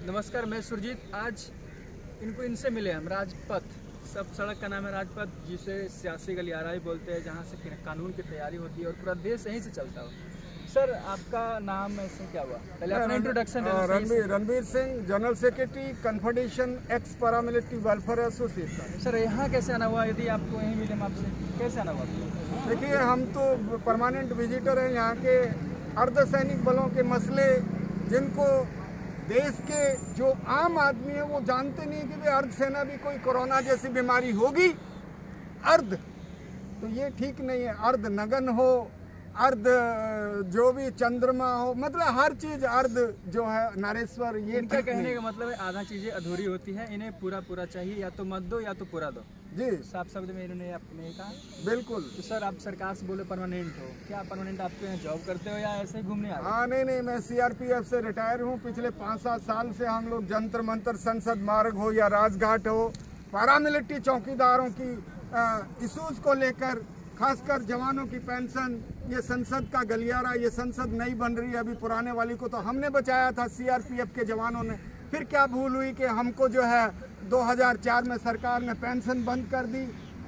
नमस्कार, मैं सुरजीत। आज इनसे मिले हम। राजपथ, सब सड़क का नाम है राजपथ, जिसे सियासी गलियारा भी बोलते हैं, जहाँ से कानून की तैयारी होती है और पूरा देश यहीं से चलता हो। सर, आपका नाम ऐसे क्या हुआ? पहले अपना introduction. Ranbir Singh, general secretary confederation x paramilitary welfare association. Sir, यहाँ कैसे आना हुआ? यदि आपको यहीं मिले हम आपसे, कैसे आना हुआ? देखिए, हम तो परमानेंट विजिटर हैं यहाँ के। अर्धसैनिक बलों के मसले जिनको देश के जो आम आदमी है वो जानते नहीं कि भाई अर्धसेना भी कोई कोरोना जैसी बीमारी होगी। अर्ध तो ये ठीक नहीं है। अर्ध नगन हो, अर्ध जो भी चंद्रमा हो, मतलब हर चीज अर्ध जो है नारेश्वर। ये इनका कहने का मतलब है आधा चीजें अधूरी होती है, इन्हें पूरा पूरा चाहिए। या तो मत दो या तो पूरा दो। जी, साफ शब्द में इन्होंने आपने कहा। बिल्कुल। तो सर, आप सरकार से बोले परमानेंट हो, क्या परमानेंट आपके यहाँ जॉब करते हो या ऐसे ही घूमने आ रहे हो? हाँ, नहीं, मैं सीआरपीएफ से रिटायर हूँ। पिछले 5-7 साल से हम लोग जंतर मंतर, संसद मार्ग हो या राजघाट हो, पैरामिलिट्री चौकीदारों की इशूज को लेकर, खासकर जवानों की पेंशन, ये संसद का गलियारा, ये संसद नई बन रही है। अभी पुराने वाली को तो हमने बचाया था सीआरपीएफ के जवानों ने। फिर क्या भूल हुई कि हमको जो है 2004 में सरकार ने पेंशन बंद कर दी।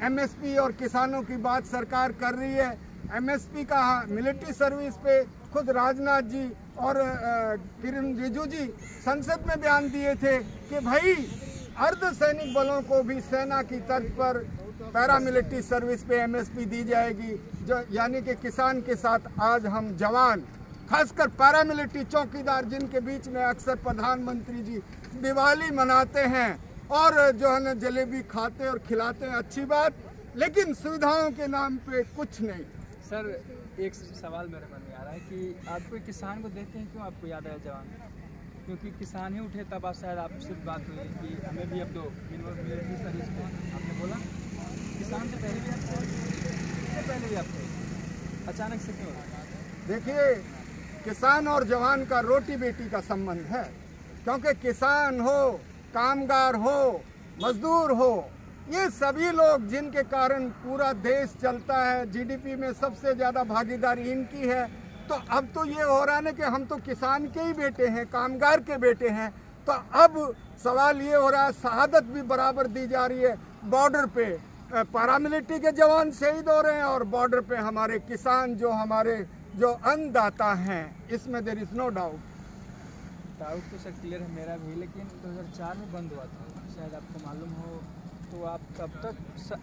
एमएसपी और किसानों की बात सरकार कर रही है। एमएसपी का मिलिट्री सर्विस पे खुद राजनाथ जी और किरण रिजिजू जी संसद में बयान दिए थे कि भाई अर्धसैनिक बलों को भी सेना की तर्ज पर पैरामिलिट्री सर्विस पे एमएसपी दी जाएगी। जो यानी कि किसान के साथ आज हम जवान, खासकर पैरामिलिट्री चौकीदार, जिनके बीच में अक्सर प्रधानमंत्री जी दिवाली मनाते हैं और जो है ना जलेबी खाते और खिलाते हैं, अच्छी बात, लेकिन सुविधाओं के नाम पे कुछ नहीं। सर, एक सवाल मेरे मन में आ रहा है कि आपको किसान को देखते हैं, क्यों आपको याद आया जवान? क्योंकि किसान ही उठे तब आप शायद आपसे बात हुई कि हमें भी अब दो मिलिट्री सर्विस पे। आपने बोला किसान से पहले भी आप थे, इससे पहले भी आप थे, अचानक से क्यों? देखिए, किसान और जवान का रोटी बेटी का संबंध है। क्योंकि किसान हो, कामगार हो, मजदूर हो, ये सभी लोग जिनके कारण पूरा देश चलता है, जीडीपी में सबसे ज़्यादा भागीदारी इनकी है। तो अब तो ये हो रहा है ना कि हम तो किसान के ही बेटे हैं, कामगार के बेटे हैं। तो अब सवाल ये हो रहा है, शहादत भी बराबर दी जा रही है। बॉर्डर पे पैरामिलिट्री के जवान शहीद हो रहे हैं और बॉर्डर पे हमारे किसान जो अन्नदाता हैं, इसमें there is no doubt. Doubt तो सर क्लियर है मेरा भी, लेकिन 2004 में बंद हुआ था, शायद आपको मालूम हो। तो आप तब तक,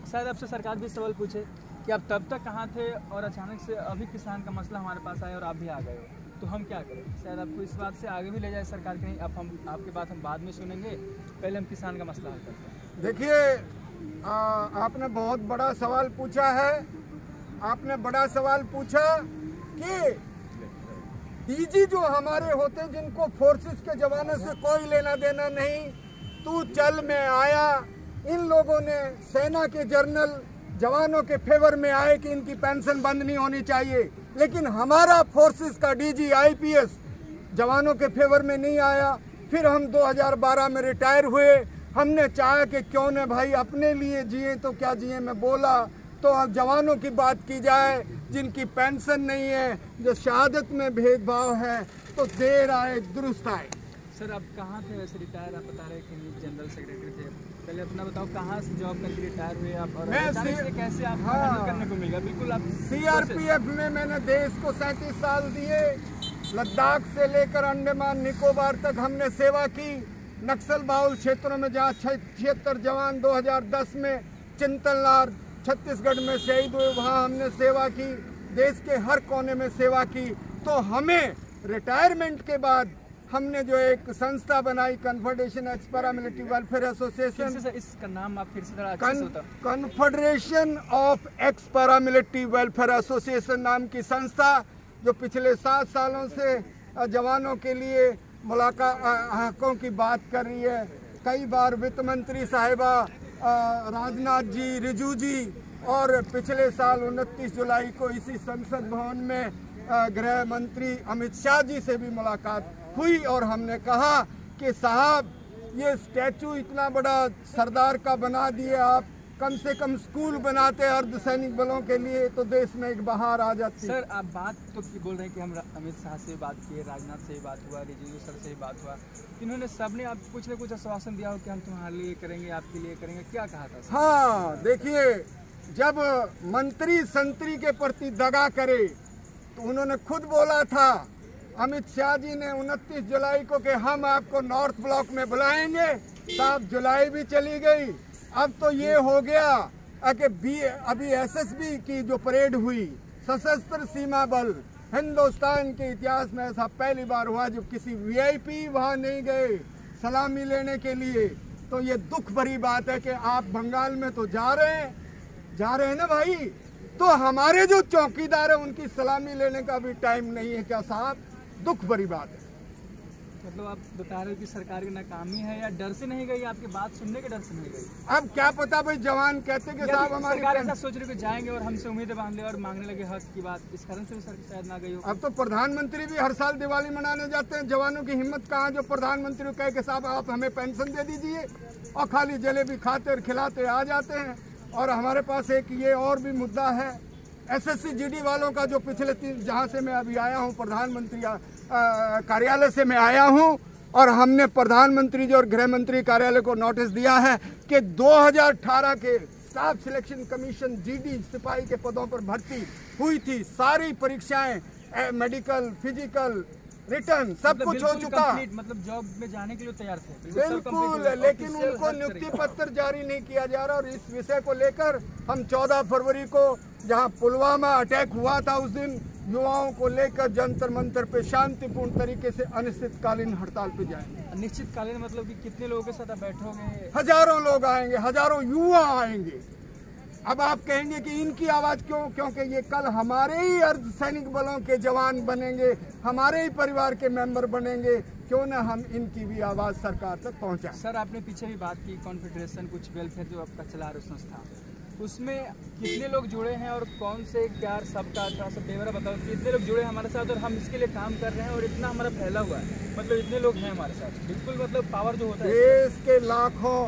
शायद आपसे सरकार भी सवाल पूछे कि आप तब तक कहाँ थे और अचानक से अभी किसान का मसला हमारे पास आया और आप भी आ गए हो, तो हम क्या करें? शायद आपको इस बात से आगे भी ले जाए सरकार के। नहीं, अब हम आपकी बात हम बाद में सुनेंगे, पहले हम किसान का मसला हल करते हैं। देखिए, आपने बहुत बड़ा सवाल पूछा है। आपने बड़ा सवाल पूछा कि डीजी जो हमारे होते, जिनको फोर्सेस के जवानों से कोई लेना देना नहीं, तू चल में आया, इन लोगों ने सेना के जर्नल जवानों के फेवर में आए कि इनकी पेंशन बंद नहीं होनी चाहिए। लेकिन हमारा फोर्सेस का डीजी आईपीएस जवानों के फेवर में नहीं आया। फिर हम 2012 में रिटायर हुए। हमने चाहा कि क्यों न भाई अपने लिए जिए तो क्या जिए। मैं बोला तो अब जवानों की बात की जाए जिनकी पेंशन नहीं है, जो शहादत में भेदभाव है, तो देर आए दुरुस्त आए। सर, आप कहाँ थे वैसे रिटायर? आप बता रहे कि जनरल सेक्रेटरी थे। पहले अपना बताओ, कहाँ से जॉब करके रिटायर हुए आप और कैसे आप हैंडल करने को मिला? बिल्कुल, आप सीआरपीएफ में मैंने देश को 37 साल दिए। लद्दाख से लेकर अंडमान निकोबार तक हमने सेवा की। नक्सल बाहुल क्षेत्रों में जहाँ 76 जवान 2010 में चिंतलनार छत्तीसगढ़ में शहीद हुए, वहाँ हमने सेवा की। देश के हर कोने में सेवा की। तो हमें रिटायरमेंट के बाद हमने जो एक संस्था बनाई, confederation x paramilitary welfare association. इसका नाम आप फिर से confederation of x paramilitary welfare association नाम की संस्था, जो पिछले 7 सालों से जवानों के लिए हकों की बात कर रही है। कई बार वित्त मंत्री साहिबा राजनाथ जी, रिजिजू जी, और पिछले साल 29 जुलाई को इसी संसद भवन में गृह मंत्री अमित शाह जी से भी मुलाकात हुई और हमने कहा कि साहब, ये स्टैचू इतना बड़ा सरदार का बना दिए आप, कम से कम स्कूल बनाते अर्धसैनिक बलों के लिए तो देश में एक बहार आ जाती। सर आप बात तो बोल रहे हैं कि हम अमित शाह से बात किए, राजनाथ से बात हुआ, रिजिजू सर से बात हुआ, इन्होंने सबने आप कुछ न कुछ आश्वासन दिया हो कि हम तुम्हारे लिए करेंगे, आपके लिए करेंगे, क्या कहा था सर? हाँ देखिए, जब मंत्री संतरी के प्रति दगा करे तो उन्होंने खुद बोला था, अमित शाह जी ने 29 जुलाई को कि हम आपको नॉर्थ ब्लॉक में बुलाएंगे। 7 जुलाई भी चली गई, अब तो ये हो गया कि अभी एसएसबी की जो परेड हुई, सशस्त्र सीमा बल, हिंदुस्तान के इतिहास में ऐसा पहली बार हुआ जो किसी वीआईपी वहाँ नहीं गए सलामी लेने के लिए। तो ये दुख भरी बात है कि आप बंगाल में तो जा रहे हैं ना भाई, तो हमारे जो चौकीदार है उनकी सलामी लेने का भी टाइम नहीं है क्या साहब? दुख भरी बात है। मतलब आप बता रहे हो कि सरकार की नाकामी है या डर से नहीं गई, आपकी बात सुनने के डर से नहीं गई? अब क्या पता भाई, जवान कहते कि साहब हमारी सरकार ऐसा सोच रही कि जाएंगे और हमसे उम्मीदें बांध ले और मांगने लगे हक की बात, इस कारण से भी सरकार शायद ना गई हो। अब तो प्रधानमंत्री भी हर साल दिवाली मनाने जाते हैं। जवानों की हिम्मत कहाँ जो प्रधानमंत्री को कहे कि साहब आप हमें पेंशन दे दीजिए, और खाली जलेबी खाते और खिलाते आ जाते हैं। और हमारे पास एक ये और भी मुद्दा है, एसएससी जीडी वालों का जो पिछले 3 जहाँ से मैं अभी आया हूँ, प्रधानमंत्री कार्यालय से मैं आया हूँ, और हमने प्रधानमंत्री जी और गृह मंत्री कार्यालय को नोटिस दिया है कि 2018 के स्टाफ सिलेक्शन कमीशन जीडी सिपाही के पदों पर भर्ती हुई थी, सारी परीक्षाएं मेडिकल, फिजिकल, रिटर्न सब मतलब कुछ हो चुका, मतलब जॉब में जाने के लिए तैयार थे बिल्कुल, लेकिन उनको नियुक्ति पत्र जारी नहीं किया जा रहा। और इस विषय को लेकर हम 14 फरवरी को जहां पुलवामा अटैक हुआ था उस दिन युवाओं को लेकर जंतर मंतर पे शांतिपूर्ण तरीके से अनिश्चितकालीन हड़ताल पे जाएंगे। अनिश्चितकालीन मतलब कि कितने लोगों के साथ आप बैठोगे? हजारों लोग आएंगे, हजारों युवा आएंगे। अब आप कहेंगे कि इनकी आवाज क्यों? क्योंकि ये कल हमारे ही अर्धसैनिक बलों के जवान बनेंगे, हमारे ही परिवार के मेंबर बनेंगे, क्यों ना हम इनकी भी आवाज सरकार तक पहुंचाएं। सर आपने पीछे भी बात की कॉन्फेडरेशन, कुछ वेलफेयर जो आपका चला रहे संस्था, उसमें कितने लोग जुड़े हैं और कौन से क्या सबका थोड़ा सा ब्यौरा बताओ, कितने लोग जुड़े हैं हमारे साथ और हम इसके लिए काम कर रहे हैं और इतना हमारा फैला हुआ है, मतलब इतने लोग हैं हमारे साथ, बिल्कुल मतलब पावर जो होता है देश के लाखों,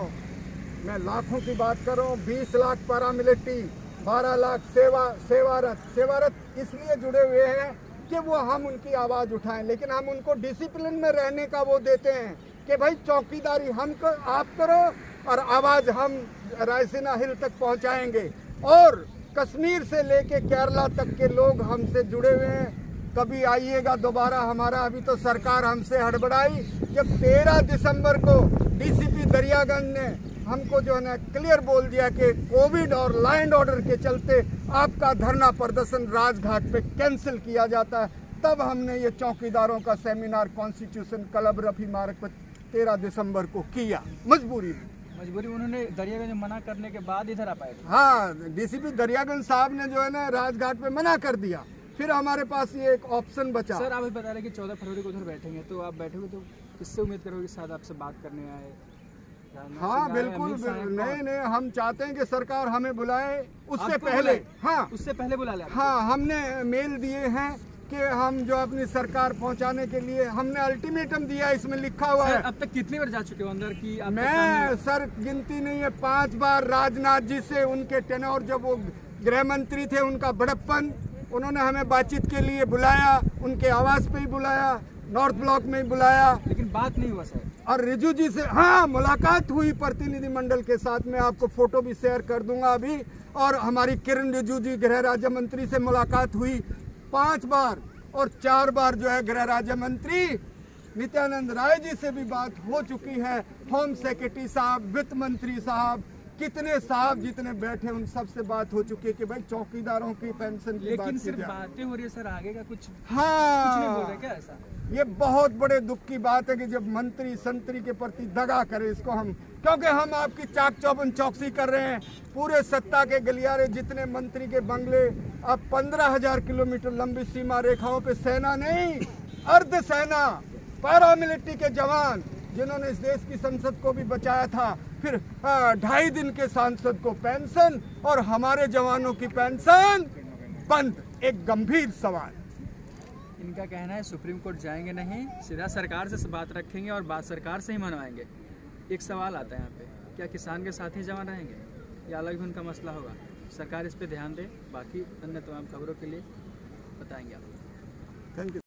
मैं लाखों की बात कर रहा हूँ, 20 लाख पैरामिलिट्री, 12 लाख सेवारत इसलिए जुड़े हुए हैं कि वो हम उनकी आवाज़ उठाएं, लेकिन हम उनको डिसिप्लिन में रहने का वो देते हैं कि भाई चौकीदारी आप करो और आवाज़ हम रायसीना हिल तक पहुंचाएंगे। और कश्मीर से लेके केरला तक के लोग हमसे जुड़े हुए हैं। कभी आइएगा दोबारा हमारा, अभी तो सरकार हमसे हड़बड़ाई जब 13 दिसंबर को डीसीपी दरियागंज ने हमको जो है ना क्लियर बोल दिया कि कोविड और लॉ एंड ऑर्डर के चलते आपका धरना प्रदर्शन राजघाट पे कैंसिल किया जाता है, तब हमने ये चौकीदारों का सेमिनार कॉन्स्टिट्यूशन क्लब रफी मार्ग पर 13 दिसंबर को किया, मजबूरी उन्होंने दरियागंज में मना करने के बाद इधर आ पाए। हाँ, डीसीपी दरियागंज साहब ने जो है ना राजघाट पे मना कर दिया, फिर हमारे पास ये एक ऑप्शन बचा। सर आप बता रहे कि 14 फरवरी को उधर बैठेंगे, तो आप बैठोगे तो किससे उम्मीद करोगे शायद आपसे बात करने आए? हाँ बिल्कुल, नहीं हम चाहते हैं कि सरकार हमें बुलाए, उससे पहले, हाँ उससे पहले बुला ले। हाँ, हमने मेल दिए हैं कि हम जो अपनी सरकार पहुंचाने के लिए हमने अल्टीमेटम दिया, इसमें लिखा हुआ है। अब तक कितनी बार जा चुके हो अंदर की? मैं सर गिनती नहीं है, 5 बार राजनाथ जी से उनके टेनोर, जब वो गृह मंत्री थे, उनका बड़प्पन, उन्होंने हमें बातचीत के लिए बुलाया, उनके आवास पे ही बुलाया, नॉर्थ ब्लॉक में ही बुलाया, लेकिन बात नहीं हुआ सर। और रिजू जी से हाँ मुलाकात हुई प्रतिनिधि मंडल के साथ में, आपको फोटो भी शेयर कर दूंगा अभी। और हमारी किरण रिजू जी गृह राज्य मंत्री से मुलाकात हुई 5 बार, और 4 बार जो है गृह राज्य मंत्री नित्यानंद राय जी से भी बात हो चुकी है। होम सेक्रेटरी साहब, वित्त मंत्री साहब, कितने साहब जितने बैठे उन सब से बात हो चुकी है कि भाई चौकीदारों की पेंशन की बात की जाए। लेकिन बातें हो रही है सर, आगे का कुछ हाँ कुछ नहीं बोल रहे क्या ऐसा? ये बहुत बड़े दुख की बात है कि जब मंत्री संतरी के प्रति दगा करे इसको हम, क्योंकि हम आपकी चाक चौबंद चौकसी कर रहे हैं। पूरे सत्ता के गलियारे, जितने मंत्री के बंगले, अब 15,000 किलोमीटर लंबी सीमा रेखाओं पे सेना नहीं, अर्ध सेना, पैरामिलिट्री के जवान जिन्होंने इस देश की संसद को भी बचाया था, फिर 2.5 दिन के सांसद को पेंशन और हमारे जवानों की पेंशन बंद। एक गंभीर सवाल। इनका कहना है सुप्रीम कोर्ट जाएंगे नहीं, सीधा सरकार से बात रखेंगे और बात सरकार से ही मनवाएंगे। एक सवाल आता है यहाँ पे, क्या किसान के साथ ही जमा रहेंगे? या अलग भी उनका मसला होगा। सरकार इस पर ध्यान दे। बाकी अन्य तमाम खबरों के लिए बताएंगे आप। Thank you.